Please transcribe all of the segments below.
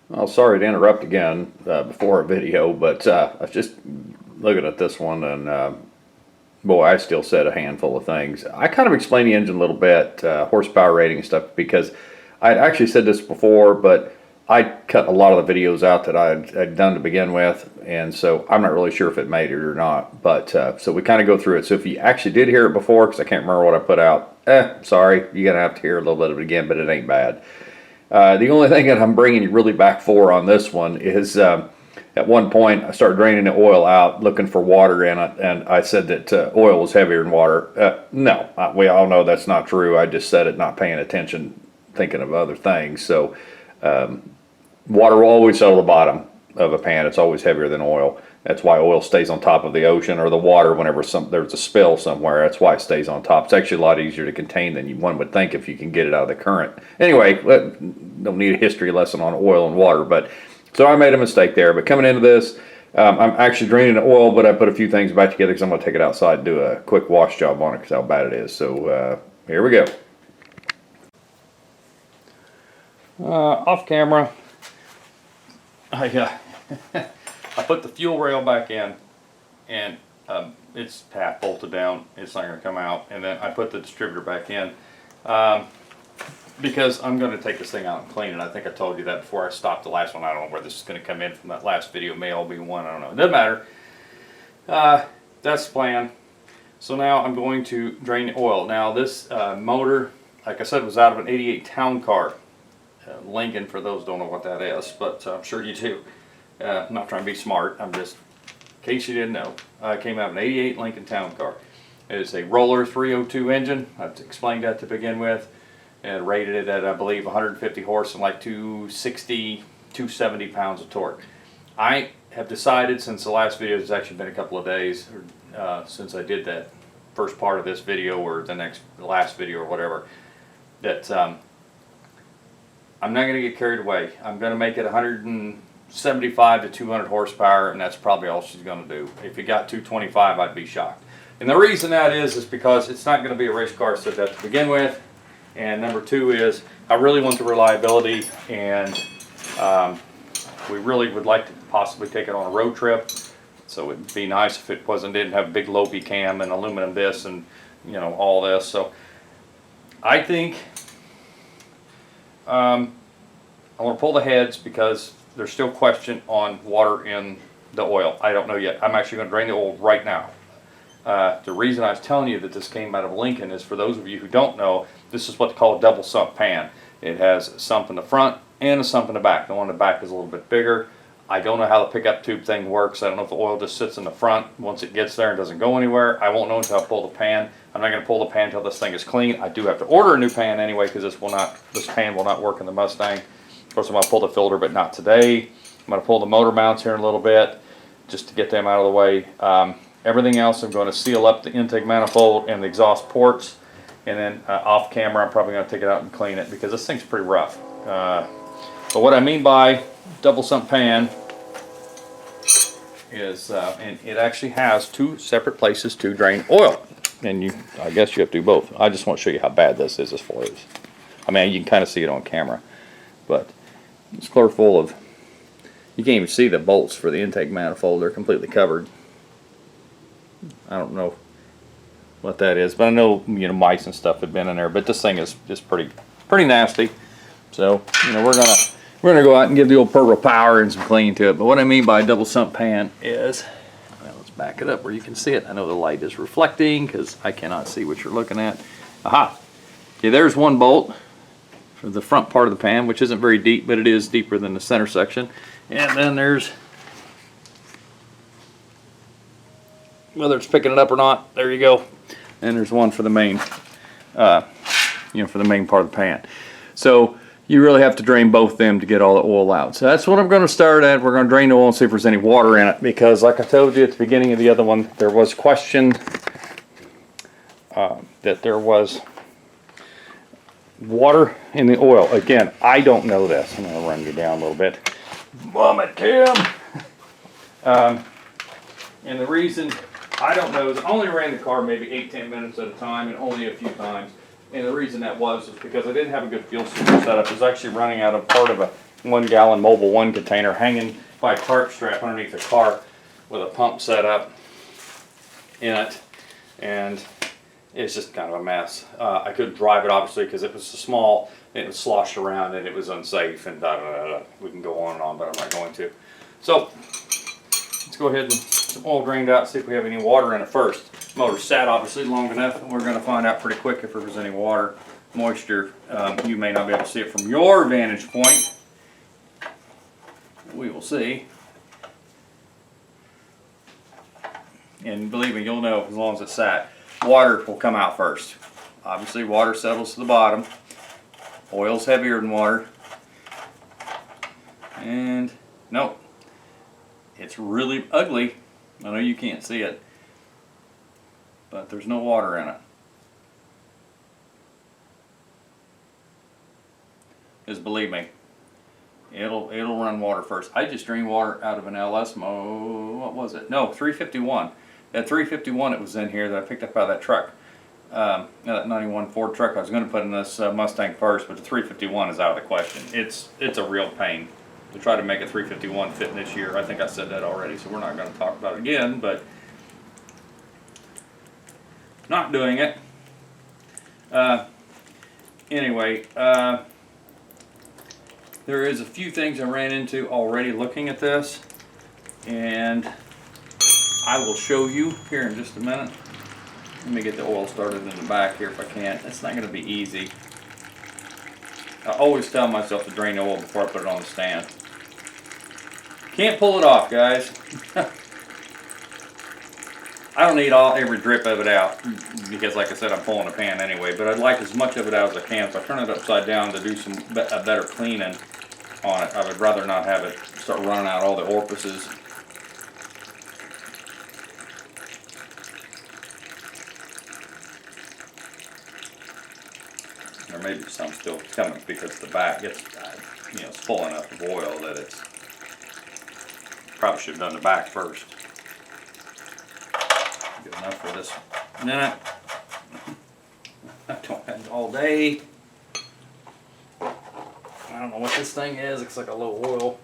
Well, sorry to interrupt again before a video, but I was just looking at this one, and boy, I still said a handful of things. I kind of explained the engine a little bit, horsepower rating and stuff, because I'd actually said this before, but I cut a lot of the videos out that I'd done to begin with, and so I'm not really sure if it made it or not. But so we kind of go through it. So if you actually did hear it before, because I can't remember what I put out, sorry, you're gonna have to hear a little bit of it again, but it ain't bad. The only thing that I'm bringing you really back for on this one is at one point I started draining the oil out looking for water in it, and I said that oil was heavier than water. No, we all know that's not true. I just said it not paying attention, thinking of other things. So water will always settle the bottom of a pan. It's always heavier than oil. That's why oil stays on top of the ocean or the water whenever there's a spill somewhere. That's why it stays on top. It's actually a lot easier to contain than one would think if you can get it out of the current. Anyway, don't need a history lesson on oil and water. But so I made a mistake there. But coming into this, I'm actually draining the oil, but I put a few things back together because I'm going to take it outside and do a quick wash job on it because how bad it is. So here we go. Off camera, I put the fuel rail back in, and it's half bolted down. It's not going to come out. And then I put the distributor back in because I'm going to take this thing out and clean it. I think I told you that before I stopped the last one. I don't know where this is going to come in from that last video. It may all be one. I don't know. It doesn't matter. That's the plan. So now I'm going to drain the oil. Now this motor, like I said, was out of an '88 town car. Lincoln, for those who don't know what that is, but I'm sure you do. I'm not trying to be smart. I'm just, in case you didn't know, it came out of an '88 Lincoln Town Car. It is a Roller 302 engine. I've explained that to begin with, and rated it at, I believe, 150 horse and like 260, 270 pounds of torque. I have decided, since the last video, it's actually been a couple of days since I did that first part of this video or the last video or whatever, that I'm not going to get carried away. I'm going to make it 175 to 200 horsepower, and that's probably all she's going to do. If it got 225, I'd be shocked. And the reason that is because it's not going to be a race car, so that to begin with. And number two is I really want the reliability, and we really would like to possibly take it on a road trip. So it'd be nice if it didn't have a big Lopi cam and aluminum this and all this. So I think I want to pull the heads because there's still question on water in the oil. I don't know yet. I'm actually going to drain the oil right now. The reason I was telling you that this came out of Lincoln is, for those of you who don't know, this is what they call a double sump pan. It has a sump in the front and a sump in the back. The one in the back is a little bit bigger. I don't know how the pickup tube thing works. I don't know if the oil just sits in the front once it gets there and doesn't go anywhere. I won't know until I pull the pan. I'm not going to pull the pan until this thing is clean. I do have to order a new pan anyway because this pan will not work in the Mustang. Of course, I'm going to pull the filter, but not today. I'm going to pull the motor mounts here in a little bit just to get them out of the way. Everything else, I'm going to seal up the intake manifold and the exhaust ports. And then off camera, I'm probably going to take it out and clean it because this thing's pretty rough. But what I mean by double sump pan is, and it actually has two separate places to drain oil. And I guess you have to do both. I just want to show you how bad this is as far as, I mean, you can kind of see it on camera, but it's clear full of, you can't even see the bolts for the intake manifold. They're completely covered. I don't know what that is, but I know mice and stuff have been in there. But this thing is just pretty nasty. So we're gonna go out and give the old purple power and some clean to it. But what I mean by a double sump pan is, well, let's back it up where you can see it. I know the light is reflecting because I cannot see what you're looking at. Aha! Okay, there's one bolt for the front part of the pan, which isn't very deep, but it is deeper than the center section. And then there's, whether it's picking it up or not, there you go. And there's one for the main, for the main part of the pan. So you really have to drain both of them to get all the oil out. So that's what I'm going to start at. We're going to drain the oil and see if there's any water in it, because like I told you at the beginning of the other one, there was question that there was water in the oil. Again, I don't know this. I'm going to run you down a little bit. Vomit, Kim! And the reason I don't know is I only ran the car maybe 8-10 minutes at a time, and only a few times. And the reason that was because I didn't have a good fuel system set up. I was actually running out of part of a 1 gallon Mobil 1 container hanging by a tarp strap underneath the car with a pump set up in it, and it's just kind of a mess. I couldn't drive it obviously because it was so small, it was sloshed around and it was unsafe, and da da da da. We can go on and on, but I'm not going to. So let's go ahead and some oil drained out, see if we have any water in it first. Motor sat obviously long enough, and we're going to find out pretty quick if there was any water moisture. You may not be able to see it from your vantage point. We will see. And believe me, you'll know as long as it's sat. Water will come out first. Obviously water settles to the bottom. Oil's heavier than water. And nope. It's really ugly. I know you can't see it, but there's no water in it. Just believe me, it'll run water first. I just drained water out of an LS what was it? No, 351. That 351 that was in here that I picked up out of that truck. That 91 Ford truck I was going to put in this Mustang first, but the 351 is out of the question. It's a real pain to try to make a 351 fit in this year. I think I said that already, so we're not going to talk about it again, but not doing it. Anyway, there is a few things I ran into already looking at this, and I will show you here in just a minute. Let me get the oil started in the back here if I can. It's not going to be easy. I always tell myself to drain the oil before I put it on the stand. Can't pull it off, guys. I don't need every drip of it out because, like I said, I'm pulling a pan anyway, but I'd like as much of it out as I can. If I turn it upside down to do a better cleaning on it, I would rather not have it start running out all the orifices. There may be some still coming because the back gets, it's full enough of oil that it's probably should have done the back first. Good enough for this minute. I don't have it all day. I don't know what this thing is. Looks like a low oil.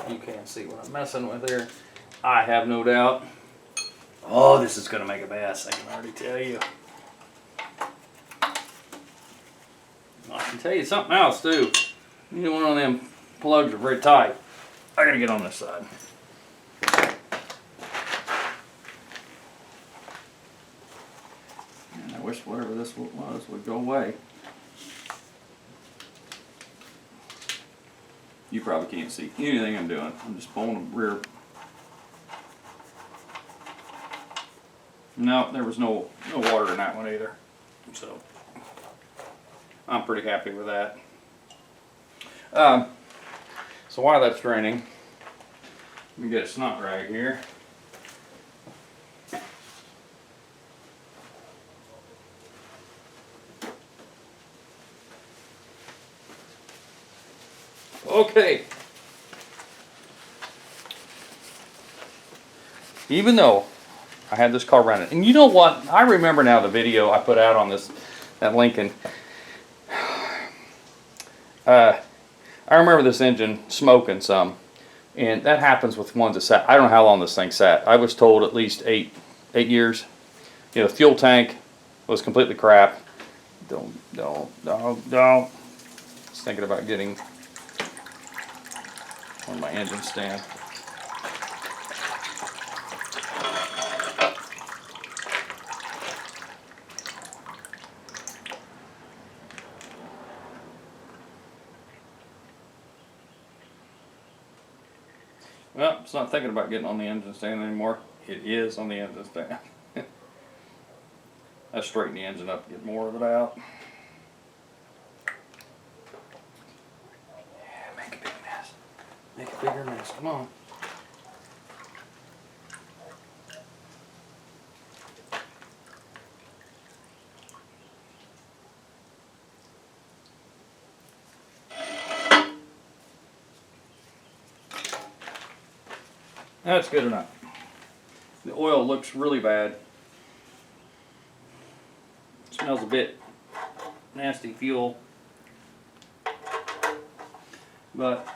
You can't see what I'm messing with there. I have no doubt. Oh, this is going to make a mess. I can already tell you. I can tell you something else too. Neither one of them plugs are very tight. I gotta get on this side. And I wish whatever this was would go away. You probably can't see anything I'm doing. I'm just pulling the rear. No, there was no water in that one either. So I'm pretty happy with that. So while that's draining, let me get a snot rag here. Okay. Even though I had this car running, and you know what? I remember now the video I put out on that Lincoln. I remember this engine smoking some, and that happens with ones that sat. I don't know how long this thing sat. I was told at least eight years. The fuel tank was completely crap. Don't. I was thinking about getting on my engine stand. Well, it's not thinking about getting on the engine stand anymore. It is on the engine stand. I straighten the engine up to get more of it out. Yeah, make a big mess. Make a bigger mess. Come on. That's good enough. The oil looks really bad. Smells a bit nasty fuel. but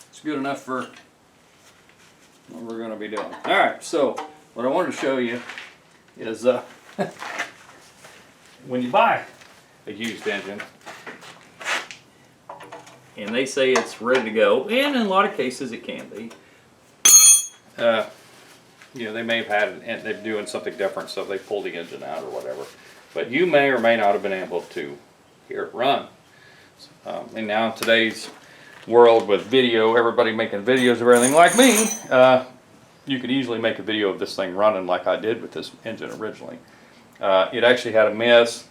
it's good enough for what we're going to be doing. Alright, so what I wanted to show you is when you buy a used engine and they say it's ready to go, and in a lot of cases it can be, you know, they may have had it and they're doing something different, so they pull the engine out or whatever. But you may or may not have been able to hear it run. And now in today's world with video, everybody making videos of everything like me, you could easily make a video of this thing running like I did with this engine originally. It actually had a miss.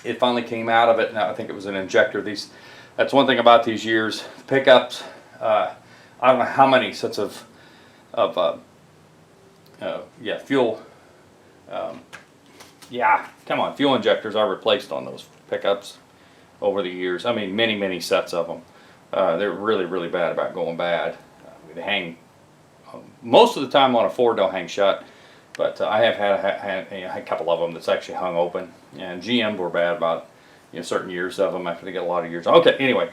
It finally came out of it. Now I think it was an injector. That's one thing about these years. Pickups, I don't know how many sets of fuel. Come on, fuel injectors are replaced on those pickups over the years. I mean, many sets of them. They're really bad about going bad. They hang most of the time on a Ford. They'll hang shut, but I have had a couple of them that's actually hung open. And GM were bad about certain years of them after they get a lot of years. Okay, anyway.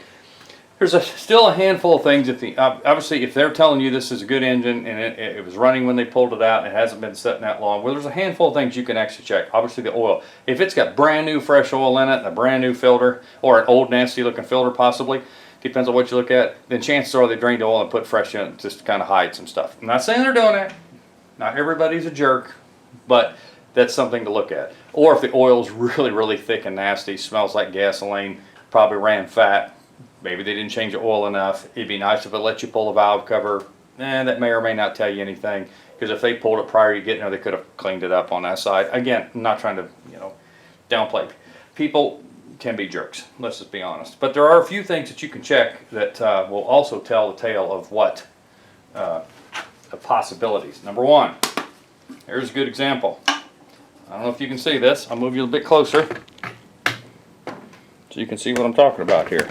There's still a handful of things. Obviously, if they're telling you this is a good engine and it was running when they pulled it out and it hasn't been sitting that long, well, there's a handful of things you can actually check. Obviously, the oil. If it's got brand new fresh oil in it and a brand new filter, or an old nasty looking filter possibly, depends on what you look at, then chances are they drained the oil and put fresh in it just to kind of hide some stuff. I'm not saying they're doing that. Not everybody's a jerk, but that's something to look at. Or if the oil's really thick and nasty, smells like gasoline, probably ran fat. Maybe they didn't change the oil enough. It'd be nice if it let you pull the valve cover. That may or may not tell you anything, because if they pulled it prior to getting there, they could have cleaned it up on that side. Again, I'm not trying to downplay. People can be jerks. Let's just be honest. But there are a few things that you can check that will also tell the tale of what of possibilities. Number one, here's a good example. I don't know if you can see this. I'll move you a bit closer so you can see what I'm talking about here.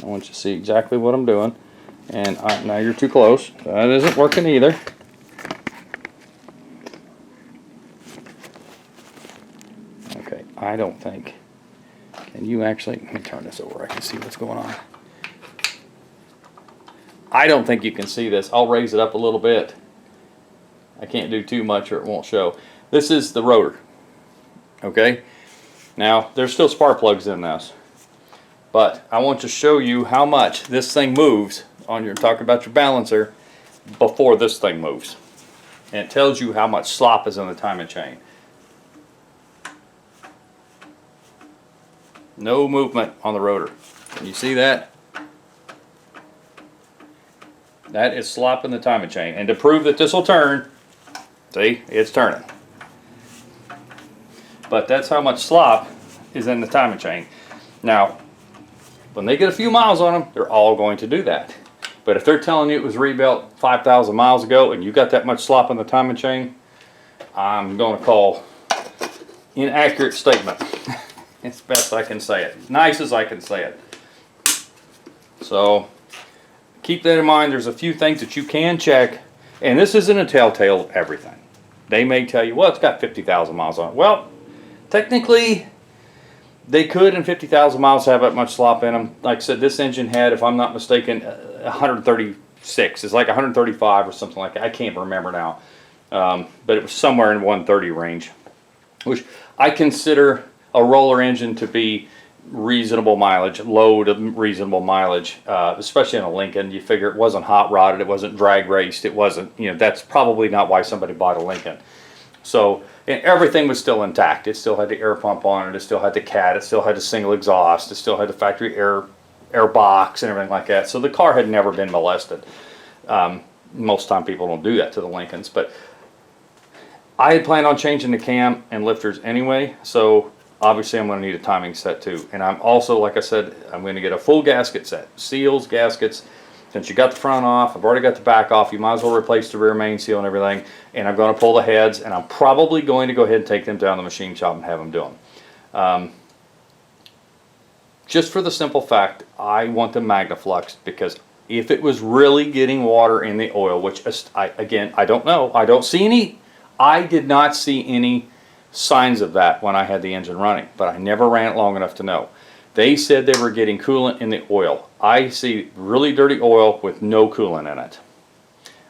I want you to see exactly what I'm doing. And now you're too close. That isn't working either. Okay, I don't think. Can you actually, let me turn this over, I can see what's going on. I don't think you can see this. I'll raise it up a little bit. I can't do too much or it won't show. This is the rotor. Okay? Now, there's still spark plugs in this. But I want to show you how much this thing moves on your, talking about your balancer, before this thing moves. And it tells you how much slop is in the timing chain. No movement on the rotor. Can you see that? That is slop in the timing chain. And to prove that this will turn, see, it's turning. But that's how much slop is in the timing chain. Now, when they get a few miles on them, they're all going to do that. But if they're telling you it was rebuilt 5,000 miles ago and you got that much slop in the timing chain, I'm going to call inaccurate statement. It's best I can say it. Nice as I can say it. So keep that in mind. There's a few things that you can check. And this isn't a telltale of everything. They may tell you, well, it's got 50,000 miles on it. Well, technically, they could in 50,000 miles have that much slop in them. Like I said, this engine had, if I'm not mistaken, 136. It's like 135 or something like that. I can't remember now. But it was somewhere in 130 range, which I consider a roller engine to be reasonable mileage, low to reasonable mileage, especially in a Lincoln. You figure it wasn't hot rodded, it wasn't drag raced, it wasn't, that's probably not why somebody bought a Lincoln. So, and everything was still intact. It still had the air pump on it, it still had the cat, it still had the single exhaust, it still had the factory air box and everything like that. So the car had never been molested. Most time people don't do that to the Lincolns, but I had planned on changing the cam and lifters anyway, so obviously I'm going to need a timing set too. And I'm also, like I said, I'm going to get a full gasket set. Seals, gaskets. Since you got the front off, I've already got the back off, you might as well replace the rear main seal and everything. And I'm going to pull the heads, and I'm probably going to go ahead and take them down to the machine shop and have them do them. Just for the simple fact, I want them MagnaFlux, because if it was really getting water in the oil, which again, I don't know. I don't see any. I did not see any signs of that when I had the engine running, but I never ran it long enough to know. They said they were getting coolant in the oil. I see really dirty oil with no coolant in it.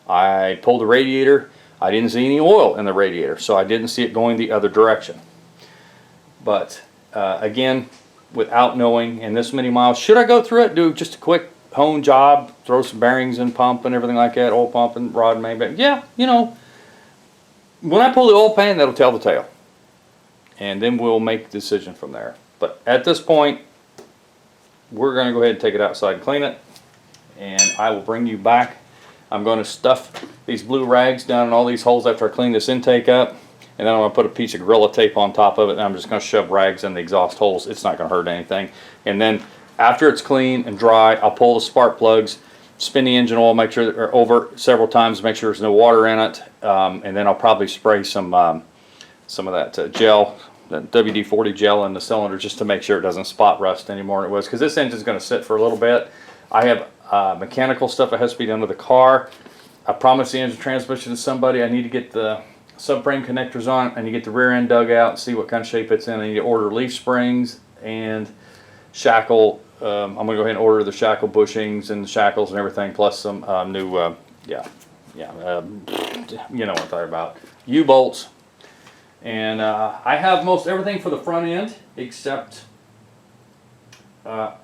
I pulled the radiator. I didn't see any oil in the radiator, so I didn't see it going the other direction. But again, without knowing, and this many miles, should I go through it, do just a quick hone job, throw some bearings and pump and everything like that, oil pump and rod and main bearing? Yeah, you know, when I pull the oil pan, that'll tell the tale. And then we'll make a decision from there. But at this point, we're going to go ahead and take it outside and clean it. And I will bring you back. I'm going to stuff these blue rags down in all these holes after I clean this intake up. And then I'm going to put a piece of Gorilla Tape on top of it. And I'm just going to shove rags in the exhaust holes. It's not going to hurt anything. And then after it's clean and dry, I'll pull the spark plugs, spin the engine oil, make sure that they're over several times, make sure there's no water in it. And then I'll probably spray some of that gel, that WD-40 gel in the cylinder, just to make sure it doesn't spot rust anymore than it was. Because this engine's going to sit for a little bit. I have mechanical stuff that has to be done to the car. I promised the engine transmission to somebody. I need to get the subframe connectors on. I need to get the rear end dug out and see what kind of shape it's in. I need to order leaf springs and shackle. I'm going to go ahead and order the shackle bushings and the shackles and everything, plus some new, you know what I'm talking about, U-bolts. And I have most everything for the front end, except I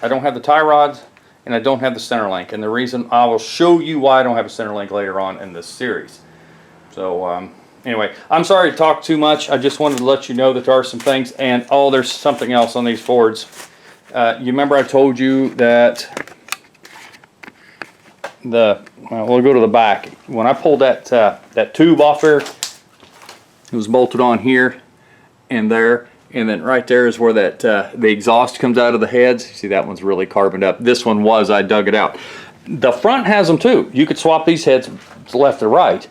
don't have the tie rods and I don't have the center link. And the reason, I will show you why I don't have a center link later on in this series. So anyway, I'm sorry to talk too much. I just wanted to let you know that there are some things. And oh, there's something else on these Fords. You remember I told you that we'll go to the back. When I pulled that tube off there, it was bolted on here and there, and then right there is where that the exhaust comes out of the heads. See, that one's really carboned up. This one was, I dug it out. The front has them too. You could swap these heads left or right.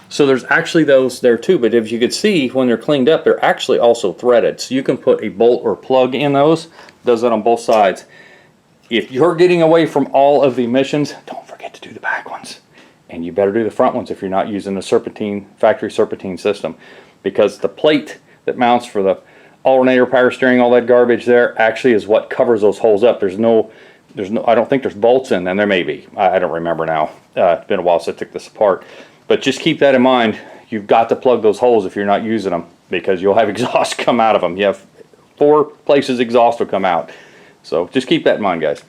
So there's actually those there too, but if you could see, when they're cleaned up, they're actually also threaded. So you can put a bolt or plug in those. Does that on both sides. If you're getting away from all of the emissions, don't forget to do the back ones. And you better do the front ones if you're not using the serpentine, factory serpentine system. Because the plate that mounts for the alternator, power steering, all that garbage there, actually is what covers those holes up. I don't think there's bolts in them. There may be. I don't remember now. It's been a while since I took this apart. But just keep that in mind. You've got to plug those holes if you're not using them, because you'll have exhaust come out of them. You have 4 places exhaust will come out. So just keep that in mind, guys.